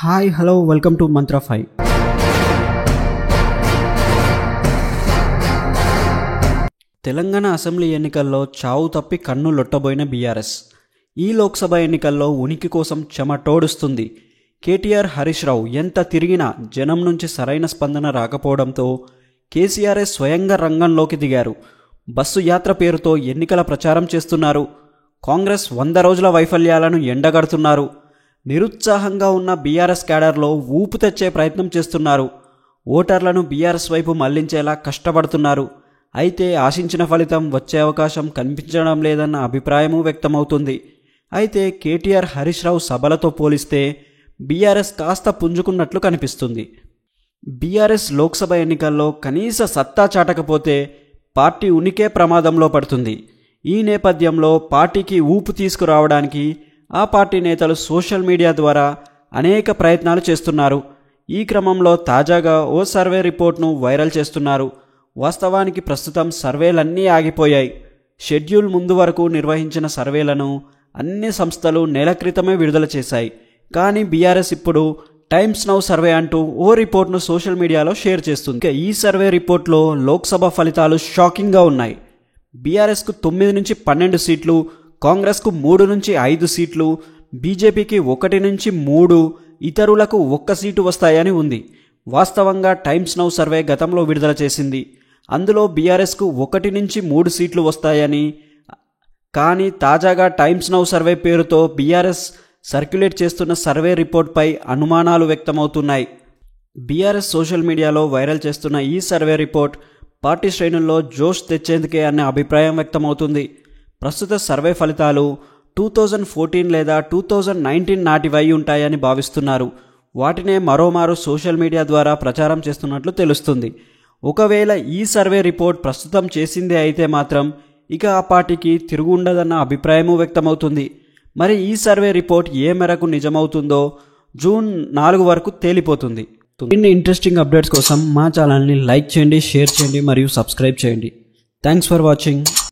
Hi hello welcome to Mantra 5. Telangana assembly ఎన్నికల్లో చావు తప్పి కన్ను లొట్టబోయిన బీఆర్ఎస్ ఈ లోక్సభ ఎన్నికల్లో ఉనికి కోసం చెమటోడుస్తుంది. కేటీఆర్ హరీష్ రావు ఎంత తిరిగినా జనం నుంచి సరైన స్పందన రాకపోవడంతో కేసీఆర్ స్వయంగా రంగంలోకి దిగారు. బస్సు యాత్ర పేరుతో ఎన్నికల ప్రచారం చేస్తున్నారు. కాంగ్రెస్ 100 రోజుల వైఫల్యాలను ఎండగడుతున్నారు. నిరుత్సాహంగా ఉన్న బీఆర్ఎస్ క్యాడర్లో ఊపు తెచ్చే ప్రయత్నం చేస్తున్నారు. ఓటర్లను బీఆర్ఎస్ వైపు మళ్లించేలా కష్టపడుతున్నారు. అయితే ఆశించిన ఫలితం వచ్చే అవకాశం కనిపించడం లేదన్న అభిప్రాయమూ వ్యక్తమవుతుంది. అయితే కేటీఆర్ హరీష్ రావు సభలతో పోలిస్తే బీఆర్ఎస్ కాస్త పుంజుకున్నట్లు కనిపిస్తుంది. బీఆర్ఎస్ లోక్సభ ఎన్నికల్లో కనీస సత్తా చాటకపోతే పార్టీ ఉనికే ప్రమాదంలో పడుతుంది. ఈ నేపథ్యంలో పార్టీకి ఊపు తీసుకురావడానికి ఆ పార్టీ నేతలు సోషల్ మీడియా ద్వారా అనేక ప్రయత్నాలు చేస్తున్నారు. ఈ క్రమంలో తాజాగా ఓ సర్వే రిపోర్ట్ను వైరల్ చేస్తున్నారు. వాస్తవానికి ప్రస్తుతం సర్వేలన్నీ ఆగిపోయాయి. షెడ్యూల్ ముందు వరకు నిర్వహించిన సర్వేలను అన్ని సంస్థలు నెల క్రితమే విడుదల చేశాయి. కానీ బీఆర్ఎస్ ఇప్పుడు టైమ్స్ నౌ సర్వే అంటూ ఓ రిపోర్ట్ను సోషల్ మీడియాలో షేర్ చేస్తుంది. ఈ సర్వే రిపోర్ట్లో లోక్సభ ఫలితాలు షాకింగ్గా ఉన్నాయి. బీఆర్ఎస్కు 9 నుంచి 12 సీట్లు, కాంగ్రెస్కు 3 నుంచి 5 సీట్లు, బీజేపీకి 1 నుంచి 3, ఇతరులకు 1 సీటు వస్తాయని ఉంది. వాస్తవంగా టైమ్స్ నౌ సర్వే గతంలో విడుదల చేసింది. అందులో బీఆర్ఎస్కు 1 నుంచి 3 సీట్లు వస్తాయని. కానీ తాజాగా టైమ్స్ నౌ సర్వే పేరుతో బీఆర్ఎస్ సర్క్యులేట్ చేస్తున్న సర్వే రిపోర్ట్పై అనుమానాలు వ్యక్తమవుతున్నాయి. బీఆర్ఎస్ సోషల్ మీడియాలో వైరల్ చేస్తున్న ఈ సర్వే రిపోర్ట్ పార్టీ శ్రేణుల్లో జోష్ తెచ్చేందుకే అనే అభిప్రాయం వ్యక్తమవుతుంది. ప్రస్తుత సర్వే ఫలితాలు 2014 లేదా 2019 నాటివై ఉంటాయని భావిస్తున్నారు. వాటినే మరోమారు సోషల్ మీడియా ద్వారా ప్రచారం చేస్తున్నట్లు తెలుస్తుంది. ఒకవేళ ఈ సర్వే రిపోర్ట్ ప్రస్తుతం చేసిందే అయితే మాత్రం ఇక ఆ పార్టీకి తిరుగు ఉండదన్న అభిప్రాయమూ వ్యక్తమవుతుంది. మరి ఈ సర్వే రిపోర్ట్ ఏ మేరకు నిజమవుతుందో జూన్ 4 వరకు తేలిపోతుంది. ఇన్ని ఇంట్రెస్టింగ్ అప్డేట్స్ కోసం మా ఛానల్ని లైక్ చేయండి, షేర్ చేయండి మరియు సబ్స్క్రైబ్ చేయండి. Thanks for watching.